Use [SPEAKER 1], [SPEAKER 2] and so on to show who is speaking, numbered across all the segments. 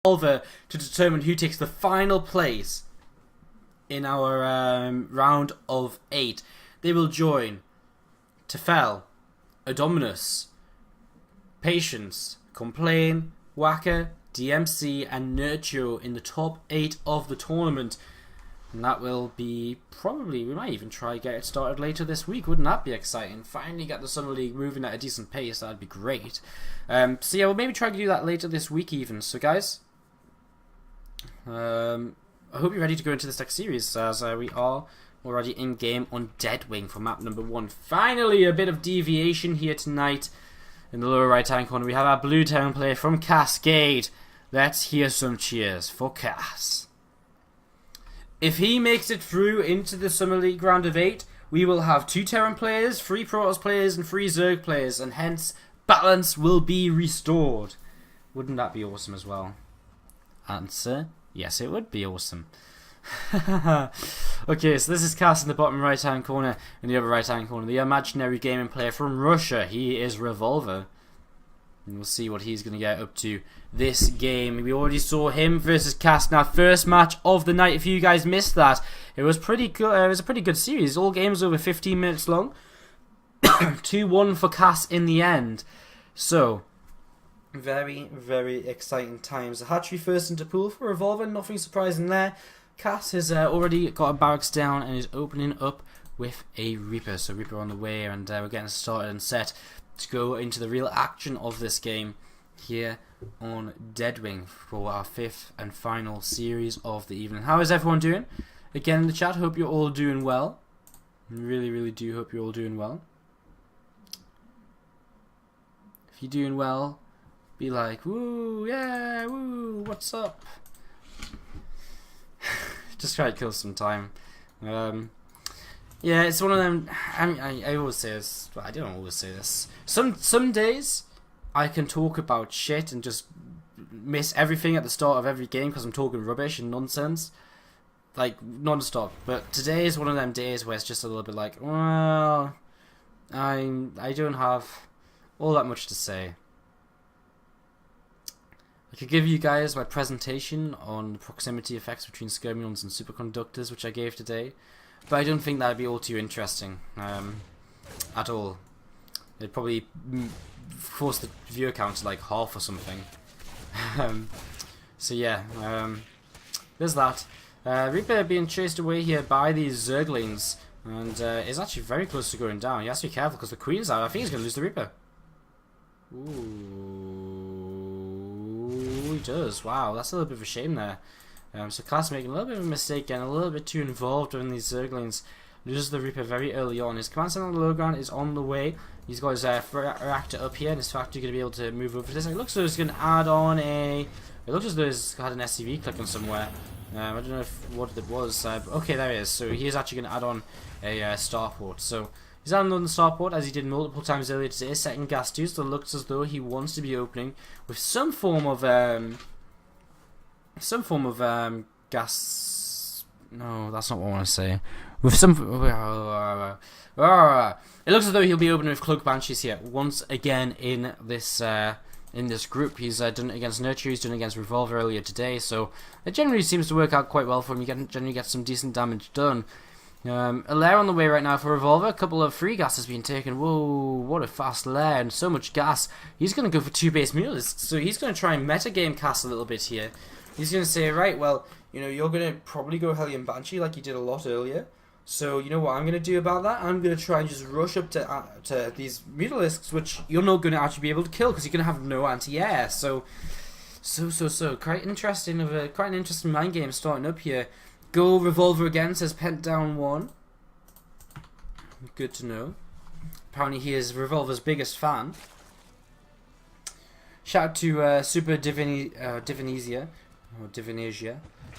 [SPEAKER 1] Revolver to determine who takes the final place in our round of 8. They will join Tefel, Adominus, Patience, Complain, Waka, DMC and Nurture in the top 8 of the tournament. And that will be probably, we might even try to get it started later this week. Wouldn't that be exciting? Finally get the Summer League moving at a decent pace. That'd be great. So yeah, we'll maybe try to do that later this week even. So guys, I hope you're ready to go into this next series, as we are already in game on Deadwing for map number 1. Finally, a bit of deviation here tonight. In the lower right hand corner, we have our blue town player from Cascade. Let's hear some cheers for Cass. If he makes it through into the Summer League round of 8, we will have 2 Terran players, 3 Protoss players, and 3 Zerg players, and hence balance will be restored. Wouldn't that be awesome as well? Answer: yes, it would be awesome. Okay, so this is Cass in the bottom right hand corner. In the other right hand corner, the imaginary gaming player from Russia. He is Revolver. And we'll see what he's going to get up to this game. We already saw him versus Cass. Now, first match of the night. If you guys missed that, it was pretty good. It was a pretty good series. All games over 15 minutes long. 2-1 for Cass in the end. So, very, very exciting times. A hatchery first into pool for Revolver. Nothing surprising there. Cass has already got a barracks down and is opening up with a Reaper. So Reaper on the way, and we're getting started and set to go into the real action of this game here on Deadwing for our 5th and final series of the evening. How is everyone doing? Again in the chat, hope you're all doing well. Really, really do hope you're all doing well. If you're doing well, be like, woo, yeah, woo, what's up? Just try to kill some time. Yeah, it's one of them. I always say this, but I don't always say this. Some days I can talk about shit and just miss everything at the start of every game because I'm talking rubbish and nonsense, like non-stop. But today is one of them days where it's just a little bit like, well, I don't have all that much to say. I could give you guys my presentation on the proximity effects between skirmions and superconductors, which I gave today, but I don't think that would be all too interesting at all. It'd probably force the viewer count to like half or something. So yeah, there's that. Reaper being chased away here by these Zerglings, and is actually very close to going down. He has to be careful because the Queen's out. I think he's going to lose the Reaper. Ooh, he does. Wow, that's a little bit of a shame there. So Cass making a little bit of a mistake, getting a little bit too involved in these Zerglings. Loses the Reaper very early on. His command center on the low ground is on the way. He's got his reactor up here, and his factory going to be able to move over to this. It looks as though he's going to add on a... It looks as though he's had an SCV clicking somewhere. I don't know what it was. Okay, there it is. So he is actually going to add on a starport. So he's adding on the starport, as he did multiple times earlier today. Second gas too, so it looks as though he wants to be opening with some form of gas. No, that's not what I want to say. With some, it looks as though he'll be opening with Cloak Banshees here once again in this group. He's done it against Nurture, he's done it against Revolver earlier today, so it generally seems to work out quite well for him. You generally get some decent damage done. A lair on the way right now for Revolver. A couple of free gas has been taken. Whoa, what a fast lair and so much gas. He's going to go for 2 base mutalisks, so he's going to try and metagame Cass a little bit here. He's going to say, right, well, you know, you're going to probably go Hellion Banshee like you did a lot earlier. So, you know what I'm going to do about that? I'm going to try and just rush up to these mutalisks, which you're not going to actually be able to kill because you're going to have no anti-air. So, quite interesting quite an interesting mind game starting up here. Go Revolver again, says Pent down 1. Good to know. Apparently he is Revolver's biggest fan. Shout out to Super Divinesia,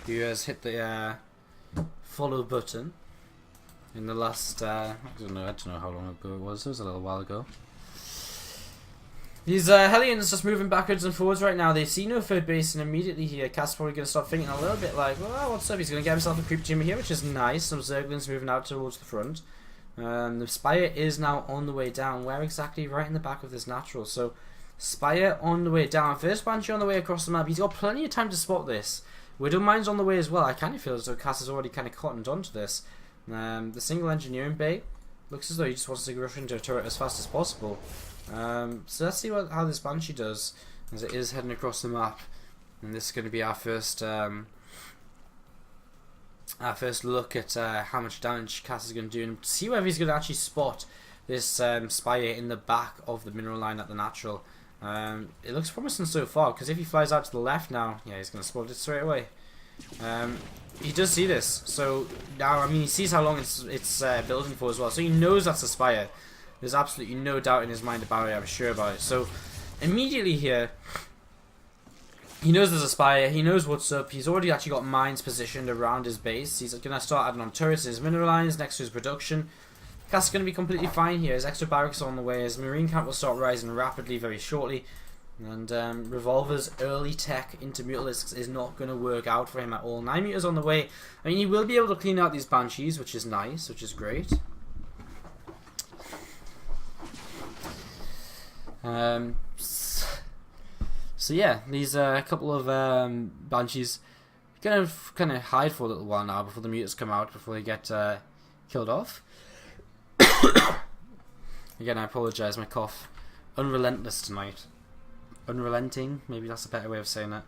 [SPEAKER 1] who has hit the follow button in the last, I don't know how long ago it was a little while ago. These Hellions just moving backwards and forwards right now. They see no third base, and immediately here, Cass probably going to start thinking a little bit like, well, what's up? He's going to get himself a creep tumor here, which is nice. Some Zerglings moving out towards the front. The Spire is now on the way down. Where exactly? Right in the back of this natural. So Spire on the way down. First Banshee on the way across the map. He's got plenty of time to spot this. Widow Mine's on the way as well. I kind of feel as though Cass has already kind of cottoned onto this. The single engineering bay looks as though he just wants to rush into a turret as fast as possible. So let's see how this Banshee does as it is heading across the map. And this is going to be our first look at how much damage Cass is going to do, and see whether he's going to actually spot this Spire in the back of the mineral line at the natural. It looks promising so far, because if he flies out to the left now, yeah, he's going to spot it straight away. He does see this, so now, I mean, he sees how long it's building for as well, so he knows that's a Spire. There's absolutely no doubt in his mind about it, I'm sure about it. So immediately here, he knows there's a Spire, he knows what's up, he's already actually got mines positioned around his base. He's going to start adding on turrets in his mineral lines next to his production. Cass is going to be completely fine here. His extra barracks are on the way. His marine camp will start rising rapidly very shortly. And Revolver's early tech into Mutalisks is not going to work out for him at all. 9 meters on the way. I mean, he will be able to clean out these Banshees, which is nice, which is great. So yeah, these couple of Banshees gonna kind of hide for a little while now before the mutants come out, before they get killed off. Again, I apologise, my cough. Unrelentless tonight. Unrelenting, maybe that's a better way of saying it.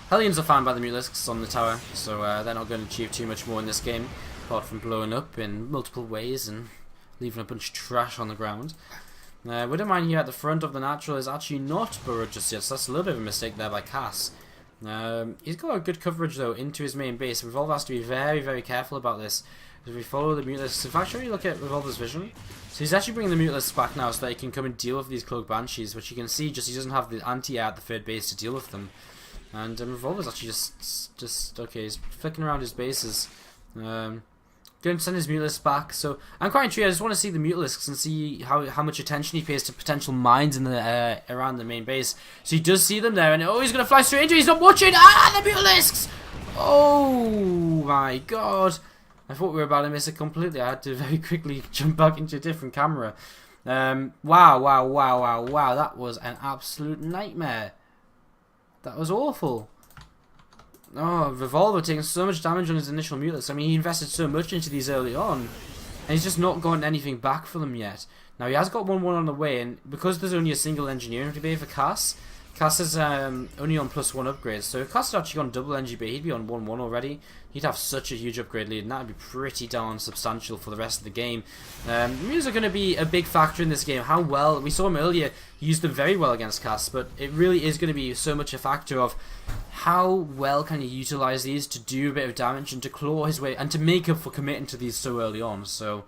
[SPEAKER 1] Hellions are found by the Mutalisks on the tower, so they're not going to achieve too much more in this game, apart from blowing up in multiple ways and leaving a bunch of trash on the ground. Widow Mine here at the front of the natural is actually not burrowed just yet, so that's a little bit of a mistake there by Cass. He's got a good coverage though into his main base. Revolver has to be very, very careful about this. If we follow the Mutalisks, in fact, should we look at Revolver's vision? So he's actually bringing the Mutalisks back now so that he can come and deal with these Cloaked Banshees, which you can see just he doesn't have the anti-air at the third base to deal with them. And Revolver's actually just okay, he's flicking around his bases. Going to send his Mutalisks back, so I'm quite intrigued. I just want to see the Mutalisks and see how much attention he pays to potential mines in the around the main base. So he does see them there, and oh, he's going to fly straight into it. He's not watching! Ah, the Mutalisks! Oh my god! I thought we were about to miss it completely. I had to very quickly jump back into a different camera. Wow. That was an absolute nightmare. That was awful. Oh, Revolver taking so much damage on his initial Mutalisks. I mean, he invested so much into these early on, and he's just not gotten anything back for them yet. Now, he has got 1-1 on the way, and because there's only a single engineering bay for Cass is only on +1 upgrades, so if Cass had actually gone double NGB, he'd be on 1-1 already. He'd have such a huge upgrade lead, and that would be pretty darn substantial for the rest of the game. Mutants are going to be a big factor in this game. How well, we saw him earlier, he used them very well against Cass, but it really is going to be so much a factor of how well can you utilize these to do a bit of damage and to claw his way, and to make up for committing to these so early on. So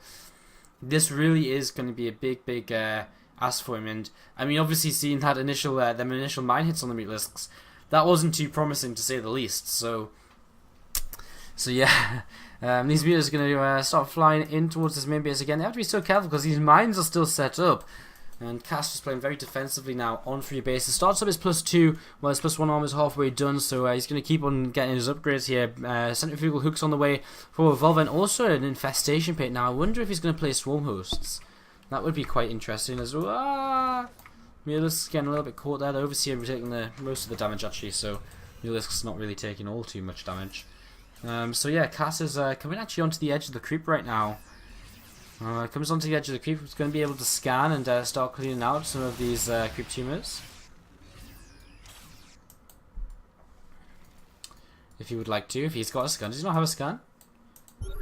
[SPEAKER 1] this really is going to be a big ask for him, and I mean, obviously seeing that initial mine hits on the Mutalisks, that wasn't too promising to say the least. So yeah, these Mutalisks are going to start flying in towards this main base again. They have to be so careful because these mines are still set up, and Cass is playing very defensively now on 3 bases. Starts up his +2, while his +1 arm is halfway done, so he's going to keep on getting his upgrades here. Centrifugal hooks on the way for Revolver, and also an infestation pit. Now I wonder if he's going to play swarm hosts. That would be quite interesting as well. Mutalisks getting a little bit caught there. The Overseer taking most of the damage actually, so Mutalisks not really taking all too much damage. So yeah, Cass is coming actually onto the edge of the creep right now. Comes onto the edge of the creep. He's going to be able to scan and start cleaning out some of these creep tumors. If he would like to, if he's got a scan. Does he not have a scan?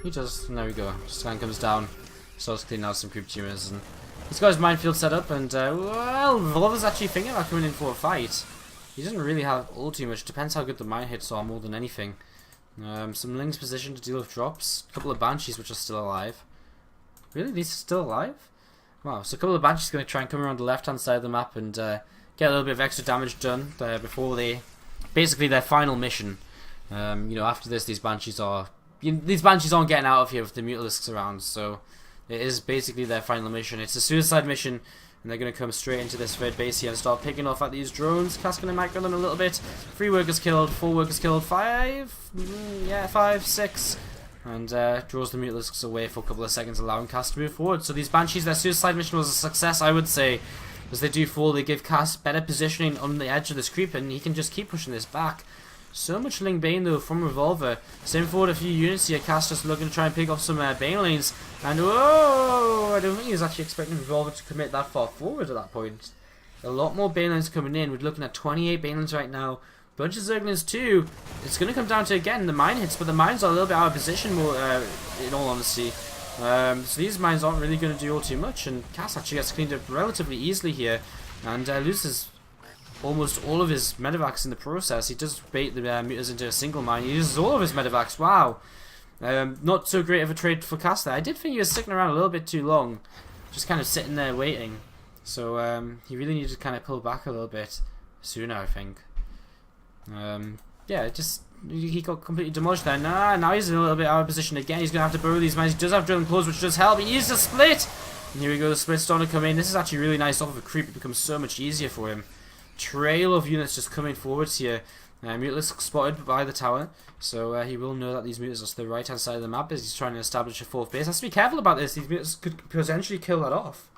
[SPEAKER 1] He does. There we go. Scan comes down. Starts cleaning out some creep tumors, and he's got his minefield set up, and well, Revolver's actually thinking about coming in for a fight. He doesn't really have all too much, depends how good the mine hits are more than anything. Some Lings positioned to deal with drops, a couple of Banshees which are still alive. Really? These are still alive? Wow, so a couple of Banshees are going to try and come around the left hand side of the map and get a little bit of extra damage done before they, basically their final mission. You know, after this, these Banshees aren't getting out of here with the Mutalisks around, so it is basically their final mission. It's a suicide mission, and they're going to come straight into this third base here and start picking off at these drones. Cass going to micro them a little bit. 3 workers killed, 4 workers killed, 5, 6, and draws the Mutalisks away for a couple of seconds, allowing Cass to move forward. So these Banshees, their suicide mission was a success, I would say. As they do fall, they give Cass better positioning on the edge of this creep, and he can just keep pushing this back. So much Ling Bane though from Revolver. Same forward a few units here. Cass just looking to try and pick off some Bane lanes. And whoa! I don't think he was actually expecting Revolver to commit that far forward at that point. A lot more Bane lanes coming in. We're looking at 28 Bane lanes right now. Bunch of Zerglings too. It's going to come down to, again, the mine hits, but the mines are a little bit out of position, more, in all honesty. So these mines aren't really going to do all too much, and Cass actually gets cleaned up relatively easily here, and loses almost all of his medevacs in the process. He does bait the meters into a single mine. He uses all of his medevacs. Wow. Not so great of a trade for Cass there. I did think he was sticking around a little bit too long, just kind of sitting there waiting. So he really needed to kind of pull back a little bit sooner, I think. Yeah, just he got completely demolished there. Now he's in a little bit out of position again. He's going to have to burrow these mines. He does have drilling claws, which does help. He uses a split! And here we go, the split's starting to come in. This is actually really nice off of a creep. It becomes so much easier for him. Trail of units just coming forwards here. Mutalisk spotted by the tower, so he will know that these mutants are to the right hand side of the map as he's trying to establish a fourth base. Has to be careful about this. These mutants could potentially kill that off.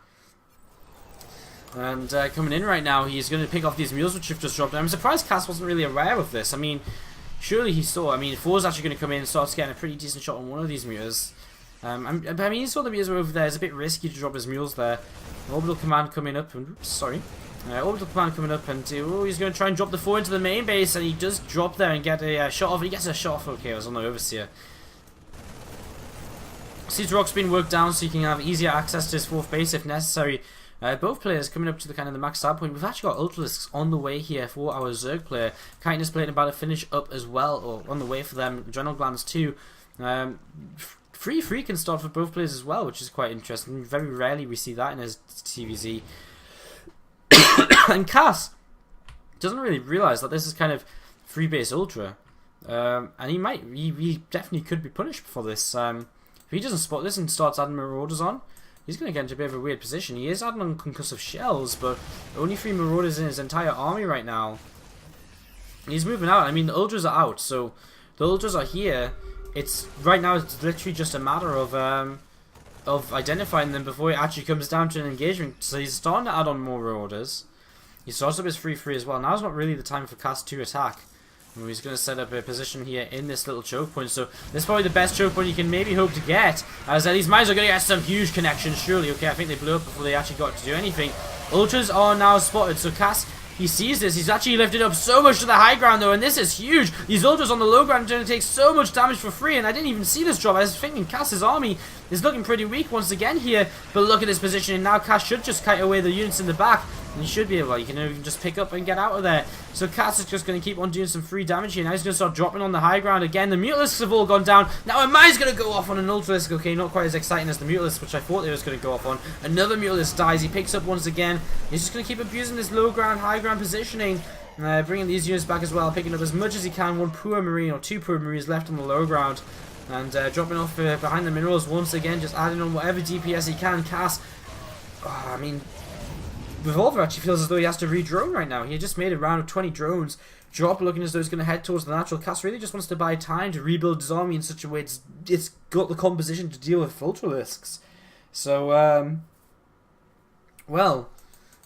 [SPEAKER 1] And coming in right now, he's going to pick off these mules which have just dropped. I'm surprised Cass wasn't really aware of this. I mean, surely he saw. I mean, Four's actually going to come in and starts getting a pretty decent shot on one of these mules. I mean, he saw the mules were over there. It's a bit risky to drop his mules there. Orbital command coming up. And, oops, sorry. Orbital command coming up, and oh, he's going to try and drop the 4 into the main base, and he does drop there and get a shot off. He gets a shot off. Okay, I was on the Overseer. Siege Rock's been worked down so he can have easier access to his 4th base if necessary. Both players coming up to the kind of the max start point. We've actually got Ultralisks on the way here for our Zerg player. Chitinous playing about to finish up as well, or on the way for them. Adrenal Glands too. Free can start for both players as well, which is quite interesting. Very rarely we see that in his TVZ. And Cass doesn't really realise that this is kind of free base ultra, and he definitely could be punished for this. If he doesn't spot this and starts adding marauders on, he's going to get into a bit of a weird position. He is adding on concussive shells, but only 3 marauders in his entire army right now. He's moving out. I mean, the ultras are out, so the ultras are here. It's right now. It's literally just a matter of identifying them before it actually comes down to an engagement. So he's starting to add on more marauders. He starts up his 3-3 as well. Now's not really the time for Cass to attack. He's going to set up a position here in this little choke point. So this is probably the best choke point you can maybe hope to get. As these mines are going to get some huge connections, surely. Okay, I think they blew up before they actually got to do anything. Ultras are now spotted. So Cass, he sees this. He's actually lifted up so much to the high ground though, and this is huge. These ultras on the low ground are going to take so much damage for free, and I didn't even see this drop. I was thinking Cass's army is looking pretty weak once again here, but look at his position, and now Cass should just kite away the units in the back, and he should be able, you can even just pick up and get out of there. So Cass is just going to keep on doing some free damage here. Now he's going to start dropping on the high ground again. The Mutalisks have all gone down. Now a mine's going to go off on an Ultralisk. Okay, not quite as exciting as the Mutalisk, which I thought they was going to go off on. Another Mutalisk dies. He picks up once again. He's just going to keep abusing this low ground, high ground positioning. Bringing these units back as well, picking up as much as he can. 1 poor Marine or 2 poor Marines left on the low ground. And dropping off behind the minerals once again, just adding on whatever DPS he can. Cass, I mean, Revolver actually feels as though he has to re-drone right now. He just made a round of 20 drones. Drop looking as though he's going to head towards the natural. Cass really just wants to buy time to rebuild his army in such a way it's got the composition to deal with Ultralisks. So, well,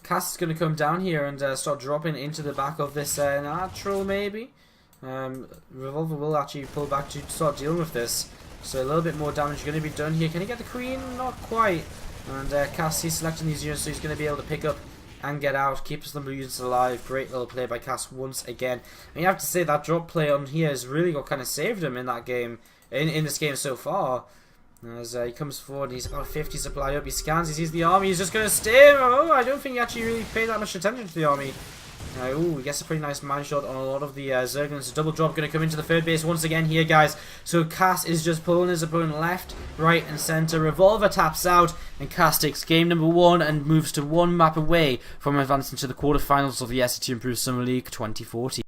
[SPEAKER 1] Cass is going to come down here and start dropping into the back of this natural, maybe. Revolver will actually pull back to start dealing with this. So a little bit more damage going to be done here. Can he get the queen? Not quite. And Cass, he's selecting these units, so he's going to be able to pick up and get out. Keeps the units alive. Great little play by Cass once again. And you have to say that drop play on here has really got kind of saved him in that game, in this game so far. As he comes forward, he's about 50 supply up. He scans, he sees the army. He's just going to stare. Oh, I don't think he actually really paid that much attention to the army. Ooh, he gets a pretty nice mine shot on a lot of the Zerglings. Double drop going to come into the 3rd base once again here, guys. So Cass is just pulling his opponent left, right, and center. Revolver taps out, and Cass takes game number 1 and moves to 1 map away from advancing to the quarterfinals of the SC2 Improved Summer League 2040.